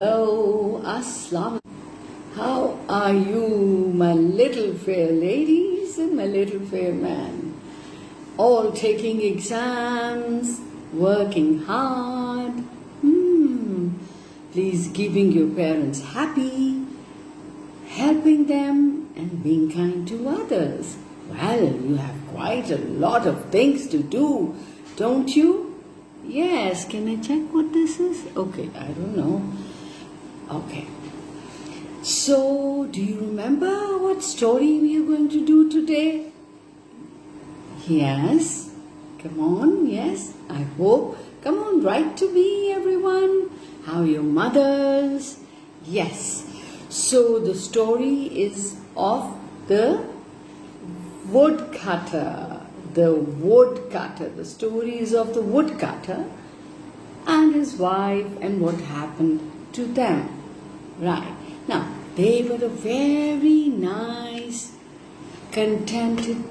Oh, Aslam. How are you, my little fair ladies and my little fair man? All taking exams, working hard. Please giving your parents happy, helping them and being kind to others. Well, you have quite a lot of things to do, don't you? Yes, can I check what this is? Okay, I don't know. Okay. So, do you remember what story we are going to do today? Yes. Come on, yes. I hope. Come on, write to me, everyone. How are your mothers? Yes. So, the story is of the woodcutter. The woodcutter. The story is of the woodcutter and his wife and what happened to them. Right. Now, they were a very nice, contented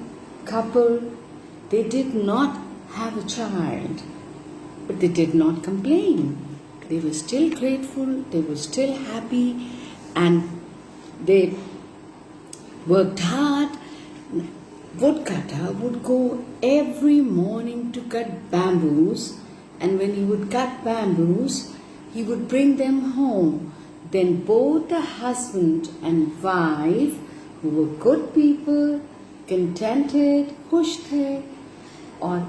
couple. They did not have a child, but they did not complain. They were still grateful, they were still happy, and they worked hard. Woodcutter would go every morning to cut bamboos, and when he would cut bamboos, he would bring them home. Then both the husband and wife, who were good people, contented, खुश थे, और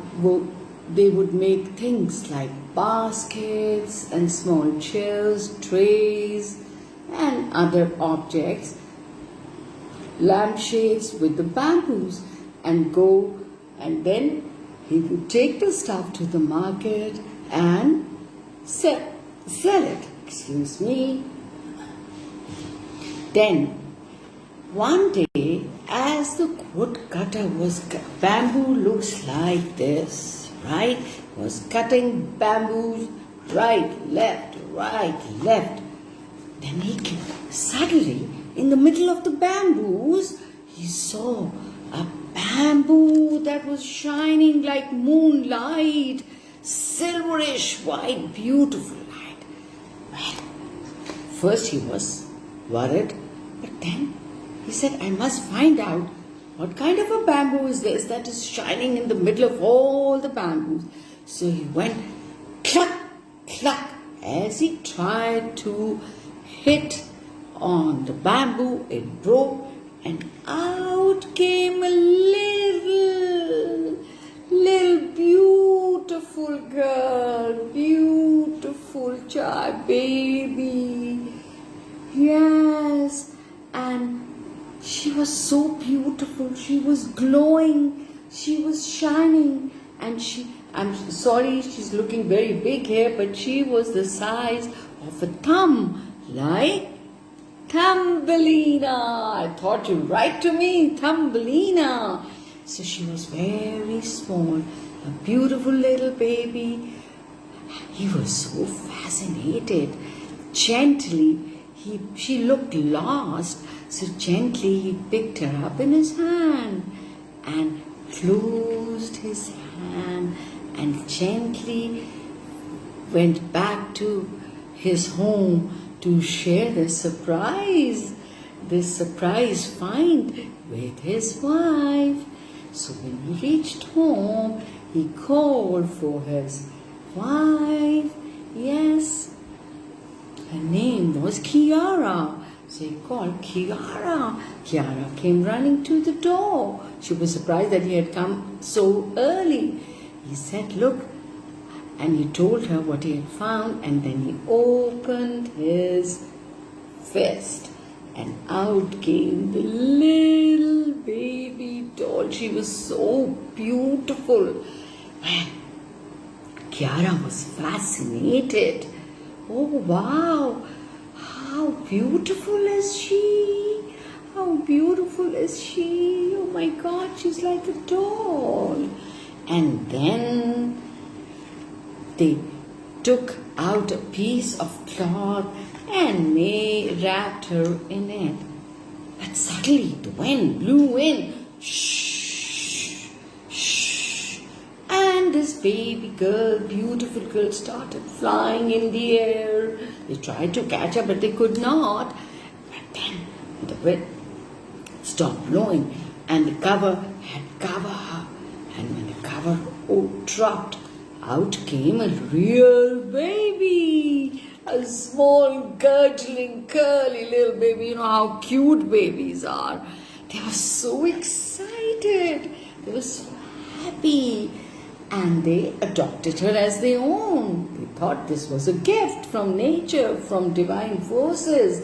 they would make things like baskets and small chairs, trays and other objects, lampshades with the bamboos, and go, and then he would take the stuff to the market and sell it. Excuse me. Then, one day, as the woodcutter was, bamboo looks like this, right? Was cutting bamboos, right, left. Then he came, suddenly, in the middle of the bamboos, he saw a bamboo that was shining like moonlight, silverish white, beautiful light. Well, first he was worried, but then he said, I must find out what kind of a bamboo is this that is shining in the middle of all the bamboos. So he went cluck, cluck, as he tried to hit on the bamboo. It broke, and out came a little beautiful girl, beautiful child, baby. Yes, and she was so beautiful. She was glowing. She was shining. And I'm sorry, she's looking very big here, but she was the size of a thumb, like Thumbelina. I thought you'd write to me, Thumbelina. So she was very small, a beautiful little baby. He was so fascinated. Gently, she looked lost, so gently he picked her up in his hand and closed his hand and gently went back to his home to share this surprise find with his wife. So when he reached home, he called for his wife. Yes, her name was Kiara. So he called Kiara. Kiara came running to the door. She was surprised that he had come so early. He said, look, and he told her what he had found, and then he opened his fist, and out came the little baby doll. She was so beautiful. Well, Kiara was fascinated. Oh, wow. How beautiful is she? How beautiful is she? Oh my God, she's like a doll. And then they took out a piece of cloth and wrapped her in it. But suddenly the wind blew in. Shh, shh. And this baby girl, beautiful girl, started flying in the air. They tried to catch her, but they could not. But then the wind stopped blowing, and the cover had covered her. And when the cover dropped, out came a real baby. A small, gurgling, curly little baby. You know how cute babies are. They were so excited. They were so happy. And they adopted her as their own. They thought this was a gift from nature, from divine forces,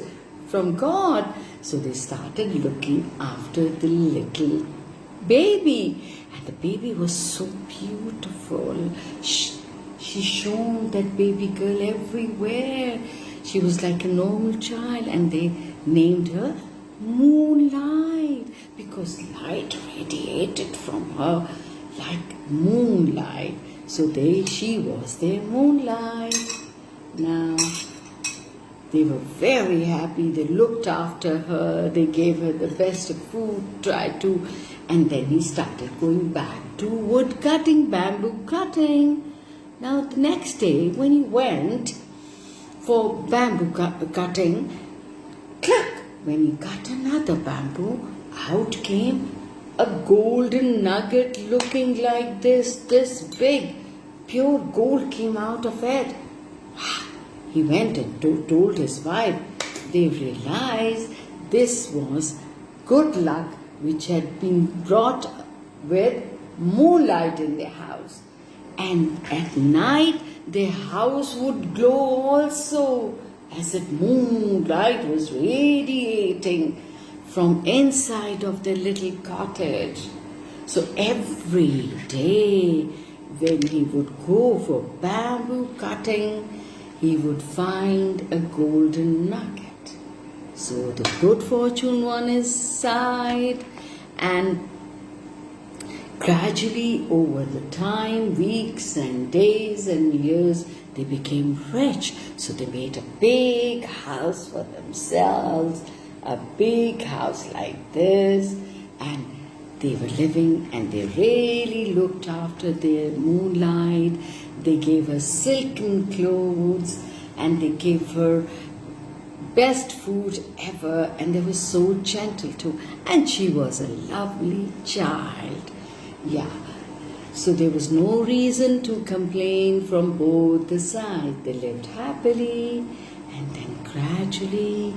from God. So they started looking after the little baby. And the baby was so beautiful. She shone, that baby girl, everywhere. She was like a normal child, and they named her Moonlight, because light radiated from her like moonlight. So she was their moonlight. Now, they were very happy. They looked after her. They gave her the best of food, and then he started going back to wood cutting, bamboo cutting. Now, the next day, when he went for bamboo cutting, cluck! When he cut another bamboo, out came a golden nugget looking like this big. Pure gold came out of it. He went and told his wife. They realized this was good luck which had been brought with moonlight in their house. And at night, their house would glow also, as if moonlight was radiating from inside of their little cottage. So every day, when he would go for bamboo cutting, he would find a golden nugget. So the good fortune on his side, and gradually, over the time, weeks and days and years, they became rich. So they made a big house for themselves, a big house like this, and they were living, and they really looked after their moonlight. They gave her silken clothes, and they gave her best food ever, and they were so gentle too. And she was a lovely child. Yeah, so there was no reason to complain from both the sides. They lived happily, and then gradually,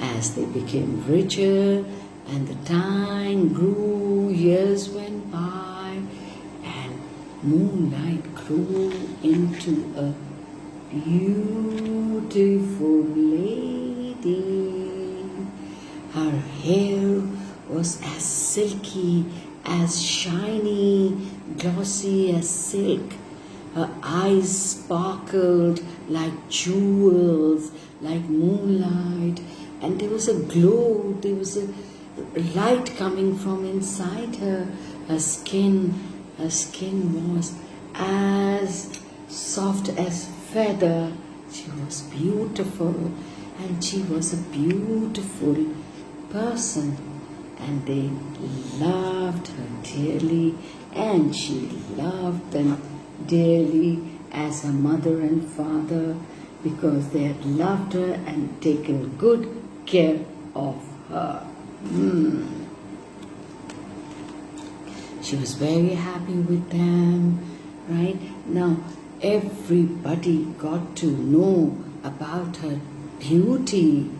as they became richer, and the time grew, years went by, and moonlight grew into a beautiful lady. Her hair was as silky, as shiny, glossy as silk. Her eyes sparkled like jewels, like moonlight, and there was a glow, there was a light coming from inside her. Her skin was as soft as feather. She was beautiful, and she was a beautiful person. And they loved her dearly, and she loved them dearly as a mother and father, because they had loved her and taken good care of her. She was very happy with them, right? Now, everybody got to know about her beauty.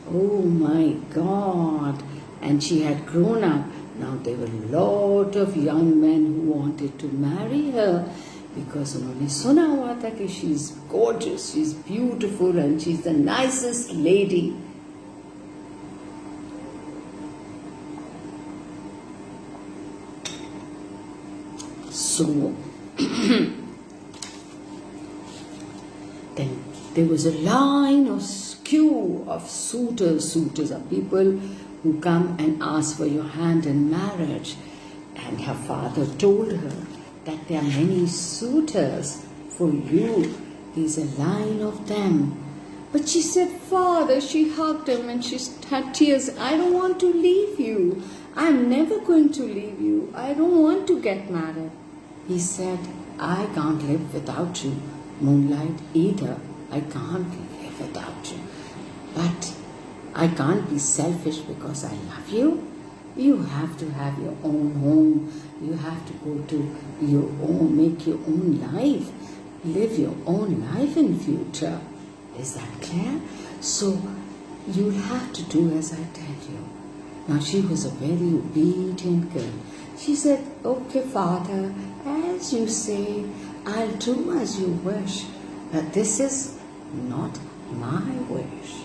Oh my God! And she had grown up. Now there were a lot of young men who wanted to marry her, because उन्होंने सुना हुआ था कि she's gorgeous, she's beautiful, and she's the nicest lady. So then there was a line of queue of suitors. Suitors are people who come and ask for your hand in marriage. And her father told her that there are many suitors for you. There's a line of them. But she said, Father, she hugged him and she had tears. I don't want to leave you. I'm never going to leave you. I don't want to get married. He said, I can't live without you. Moonlight either. I can't live without you. But I can't be selfish because I love you. You have to have your own home. You have to go to your own, make your own life. Live your own life in future. Is that clear? So you'll have to do as I tell you. Now she was a very obedient girl. She said, okay, Father, as you say, I'll do as you wish. But this is not my wish.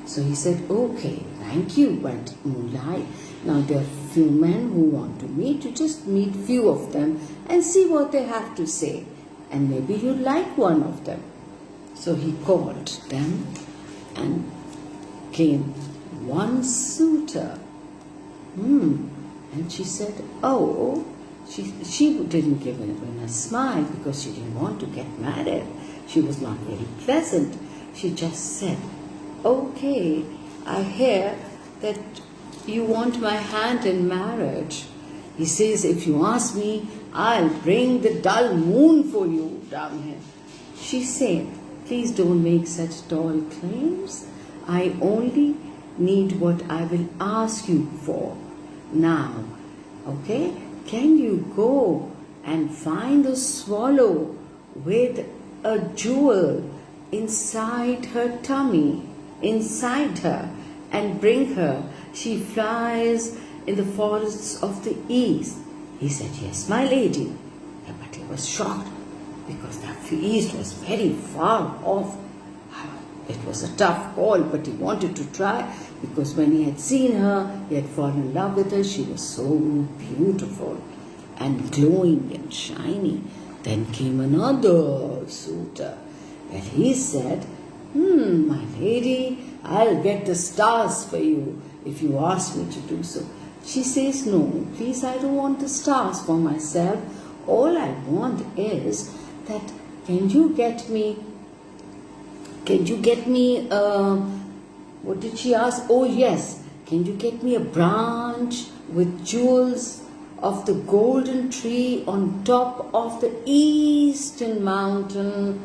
So he said, okay, thank you, but Moonlight, now there are few men who want to meet. You just meet few of them and see what they have to say. And maybe you like one of them. So he called them and came one suitor. And she said, oh, she didn't give him a smile because she didn't want to get married. She was not very pleasant. She just said, okay, I hear that you want my hand in marriage. He says, if you ask me, I'll bring the dull moon for you down here. She said, please don't make such tall claims. I only need what I will ask you for now. Okay? Can you go and find a swallow with a jewel inside her tummy, inside her, and bring her? She flies in the forests of the east. He said, yes, my lady. But he was shocked because the east was very far off. It was a tough call, but he wanted to try because when he had seen her, he had fallen in love with her. She was so beautiful and glowing and shiny. Then came another suitor. And he said, my lady, I'll get the stars for you if you ask me to do so. She says, no, please, I don't want the stars for myself. All I want is that can you get me, what did she ask? Oh yes, can you get me a branch with jewels of the golden tree on top of the eastern mountain?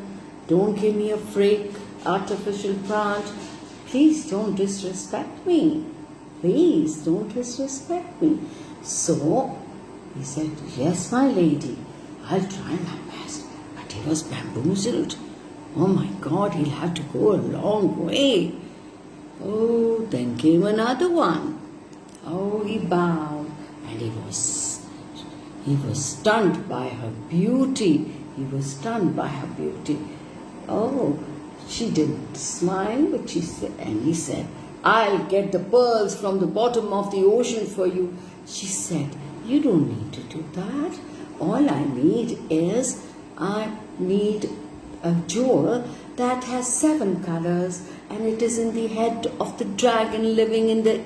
Don't give me a fake artificial branch. Please don't disrespect me. Please don't disrespect me. So he said, yes, my lady, I'll try my best. But he was bamboozled. Oh my God, he'll have to go a long way. Oh, then came another one. Oh, he bowed and he was stunned by her beauty. He was stunned by her beauty. Oh, she didn't smile, but she said, and he said, I'll get the pearls from the bottom of the ocean for you. She said, you don't need to do that. All I need is, I need a jewel that has 7 colors and it is in the head of the dragon living in the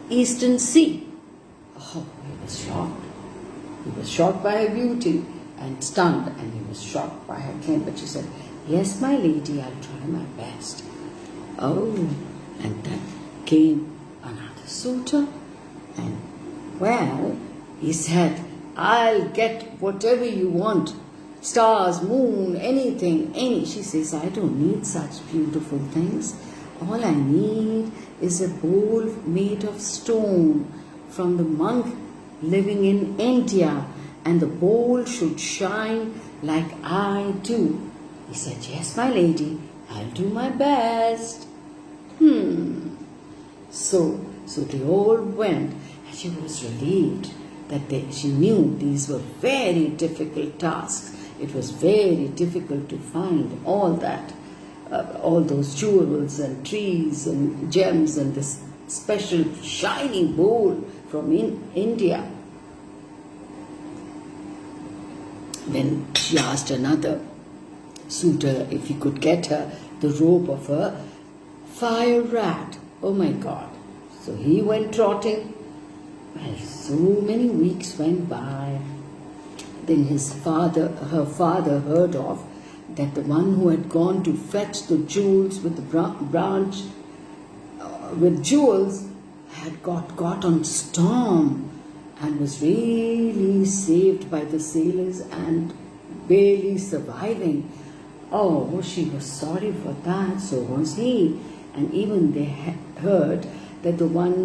eastern sea. Oh, he was shocked. He was shocked by her beauty and stunned, and he was shocked by her claim. But she said, yes, my lady, I'll try my best. Oh, and then came another suitor, and well, he said, I'll get whatever you want. Stars, moon, anything, any. She says, I don't need such beautiful things. All I need is a bowl made of stone from the monk living in India, and the bowl should shine like I do. He said, yes, my lady, I'll do my best. So they all went, and she was relieved that she knew these were very difficult tasks. It was very difficult to find all that, all those jewels and trees and gems and this special shining bowl from India. Then she asked another suitor if he could get her the robe of a fire rat. Oh my God. So he went trotting. Well, so many weeks went by. Then her father heard of that the one who had gone to fetch the jewels with the branch with jewels had got on storm and was really saved by the sailors and barely surviving. Oh, she was sorry for that, so was he. And even they heard that the one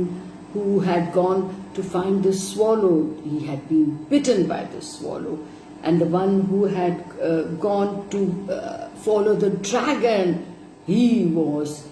who had gone to find the swallow, he had been bitten by the swallow. And the one who had gone to follow the dragon, he was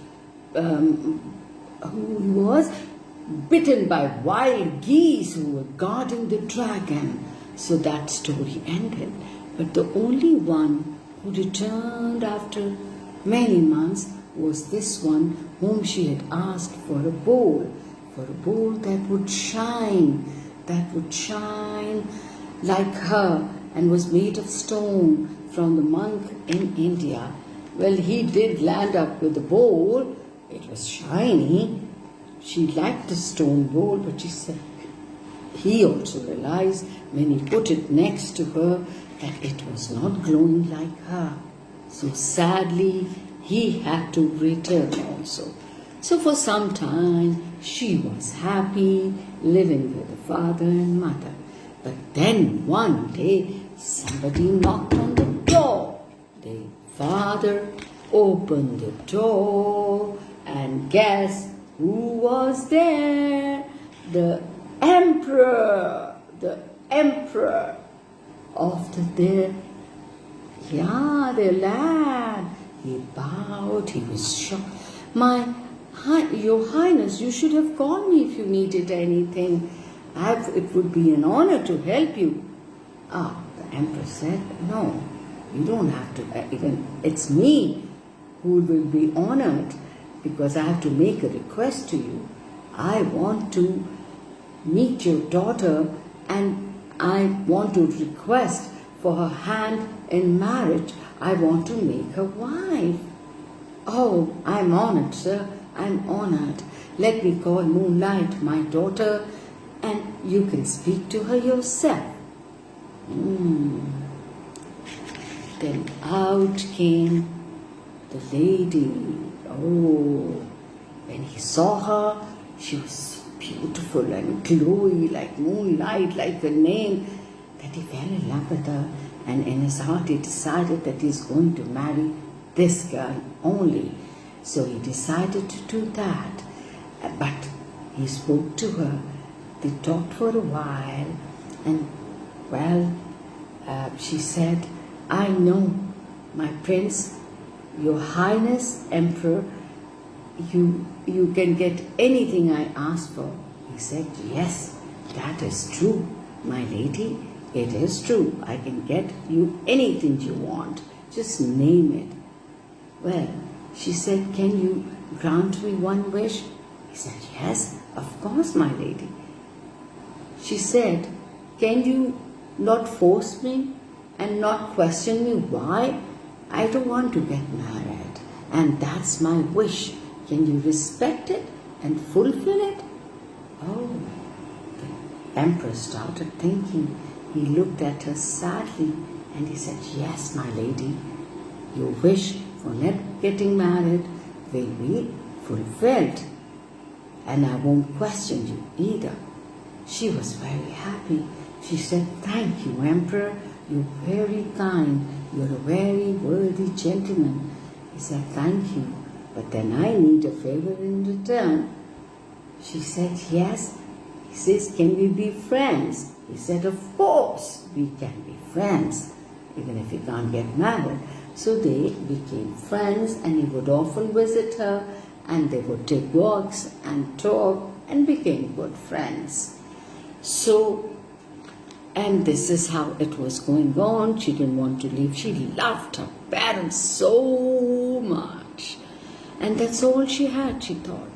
bitten by wild geese who were guarding the dragon. So that story ended. But the only one who returned after many months was this one whom she had asked for a bowl that would shine like her, and was made of stone from the monk in India. Well, he did land up with a bowl. It was shiny. She liked the stone bowl, but she said he also realized when he put it next to her that it was not glowing like her. So sadly, he had to return also. So for some time, she was happy living with the father and mother. But then one day, somebody knocked on the door. The father opened the door, and guess who was there? The emperor of the land. He bowed, he was shocked. Your Highness, you should have called me if you needed anything. It would be an honor to help you. The emperor said, no, you don't have to. Even it's me who will be honored, because I have to make a request to you. I want to meet your daughter, and I want to request for her hand in marriage. I want to make her wife. Oh, I'm honored, sir. I'm honored. Let me call Moonlight, my daughter, and you can speak to her yourself. Then out came the lady. Oh, when he saw her, she was beautiful and glowy like moonlight, like her name, that he fell in love with her. And in his heart he decided that he's going to marry this girl only. So he decided to do that. But he spoke to her. They talked for a while, and she said, I know, my prince, your highness, emperor, you can get anything I ask for. He said, yes, that is true, my lady. It is true. I can get you anything you want. Just name it. Well, she said, can you grant me one wish? He said, yes, of course, my lady. She said, can you not force me and not question me why? I don't want to get married, and that's my wish. Can you respect it and fulfill it? Oh, the emperor started thinking. He looked at her sadly and he said, yes, my lady, your wish for not getting married will be fulfilled, and I won't question you either. She was very happy. She said, thank you, Emperor. You're very kind. You're a very worthy gentleman. He said, thank you, but then I need a favor in return. She said, yes. He says, can we be friends? He said, of course we can be friends, even if we can't get married. So they became friends, and he would often visit her, and they would take walks and talk and became good friends. So, and this is how it was going on. She didn't want to leave. She loved her parents so much. And that's all she had, she thought.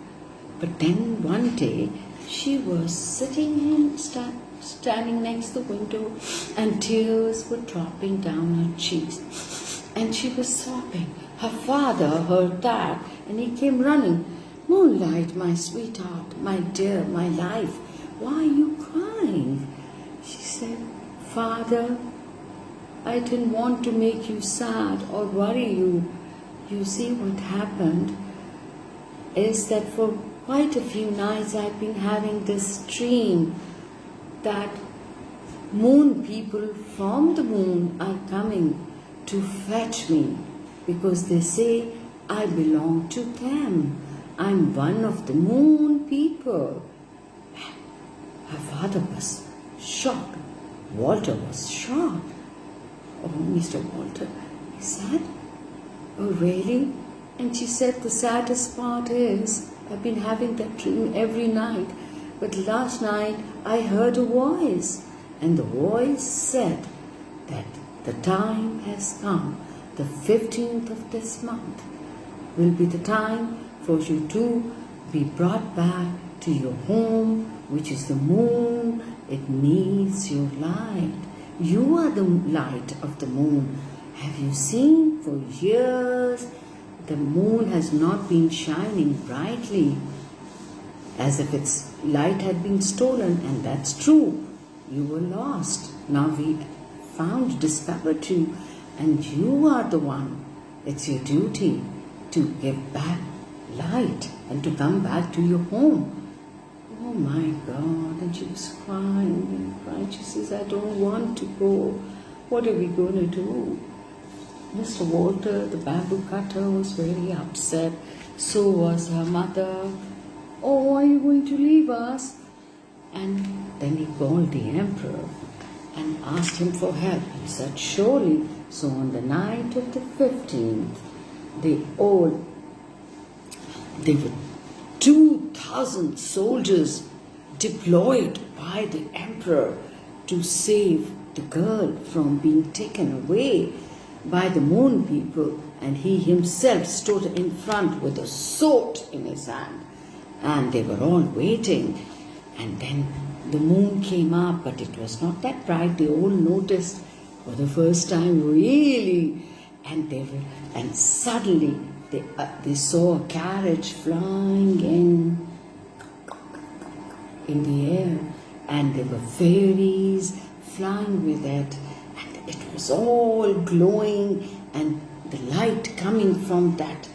But then one day, she was sitting standing next to the window, and tears were dropping down her cheeks. And she was sobbing. Her father heard that, and he came running. Moonlight, my sweetheart, my dear, my life, why are you crying? She said, Father, I didn't want to make you sad or worry you. You see, what happened is that for quite a few nights I've been having this dream that moon people from the moon are coming to fetch me because they say I belong to them. I'm one of the moon people. Her father was shocked. Walter was shocked. Oh, Mr. Walter, he said, oh, really? And she said, the saddest part is, I've been having that dream every night. But last night I heard a voice. And the voice said that the time has come. The 15th of this month will be the time for you to be brought back to your home, which is the moon. It needs your light. You are the light of the moon. Have you seen for years the moon has not been shining brightly, as if its light had been stolen? And that's true. You were lost. Now we discovered you, and you are the one. It's your duty to give back light and to come back to your home. Oh my God. And she was crying and crying. She says, I don't want to go. What are we going to do? Mr. Walter, the bamboo cutter, was very upset. So was her mother. Oh, are you going to leave us? And then he called the emperor and asked him for help. He said, surely. So on the night of the 15th, there were 2,000 soldiers deployed by the emperor to save the girl from being taken away by the moon people, and he himself stood in front with a sword in his hand, and they were all waiting. And then the moon came up, but it was not that bright. They all noticed for the first time, really, and suddenly they saw a carriage flying in the air, and there were fairies flying with it, and it was all glowing, and the light coming from that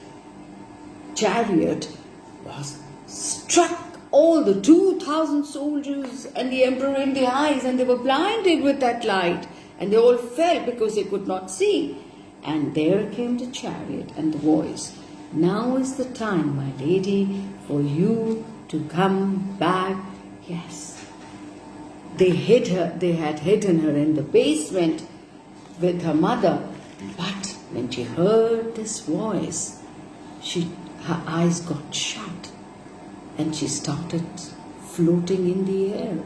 chariot was struck all the 2,000 soldiers and the emperor in the eyes, and they were blinded with that light, and they all fell because they could not see. And there came the chariot and the voice, now is the time, my lady, for you to come back. Yes. They hid her, they had hidden her in the basement with her mother. But when she heard this voice, her eyes got shut, and she started floating in the air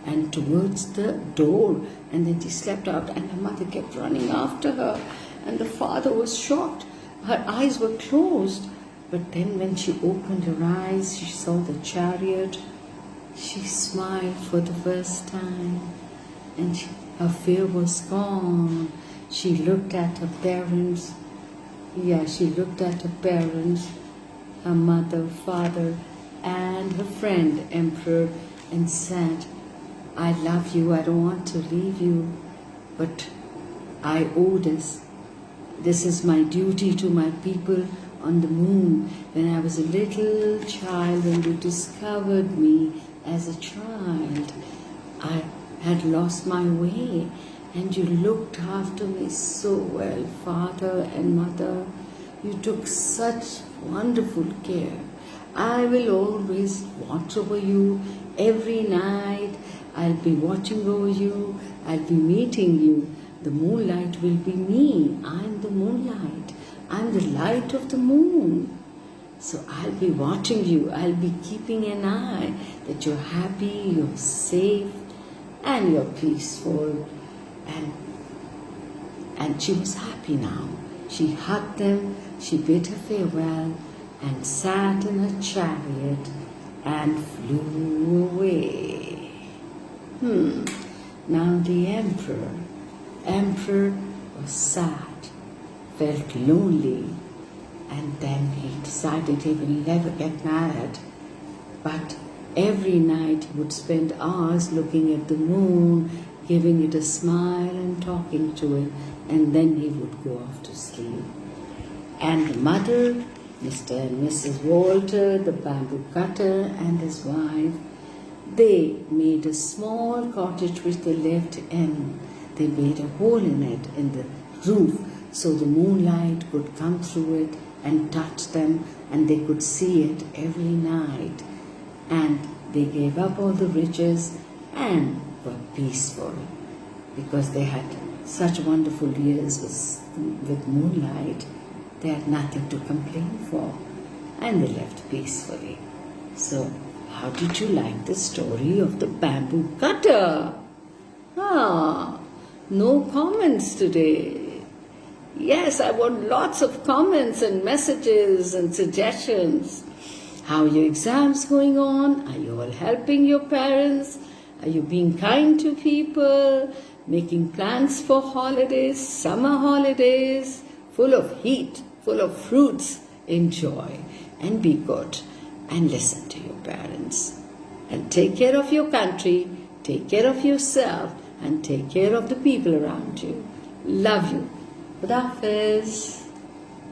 and towards the door, and then she slept out, and her mother kept running after her, and the father was shocked. Her eyes were closed, but then when she opened her eyes, she saw the chariot. She smiled for the first time, and her fear was gone. She looked at her parents. She looked at her parents, her mother, father, and her friend, emperor, and said, I love you, I don't want to leave you, but I owe this. This is my duty to my people on the moon. When I was a little child, when you discovered me as a child, I had lost my way, and you looked after me so well, father and mother. You took such wonderful care. I will always watch over you every night. I'll be watching over you. I'll be meeting you. The moonlight will be me. I'm the moonlight. I'm the light of the moon. So I'll be watching you. I'll be keeping an eye that you're happy, you're safe, and you're peaceful. And she was happy now. She hugged them, she bid her farewell, and sat in her chariot and flew away. Now the emperor was sad, felt lonely, and then he decided he will never get married. But every night he would spend hours looking at the moon, giving it a smile and talking to it, and then he would go off to sleep. And the mother, Mr. and Mrs. Walter, the bamboo cutter, and his wife They made a small cottage which they lived in. They made a hole in it, in the roof, so the moonlight could come through it and touch them, and they could see it every night. And they gave up all the riches and were peaceful because they had such wonderful years with moonlight. They had nothing to complain for, and they lived peacefully. So, how did you like the story of the bamboo cutter? No comments today. Yes, I want lots of comments and messages and suggestions. How are your exams going on? Are you all helping your parents? Are you being kind to people? Making plans for holidays, summer holidays, full of heat, full of fruits? Enjoy and be good and listen to your parents. And take care of your country, take care of yourself, and take care of the people around you. Love you. Khuda Hafiz.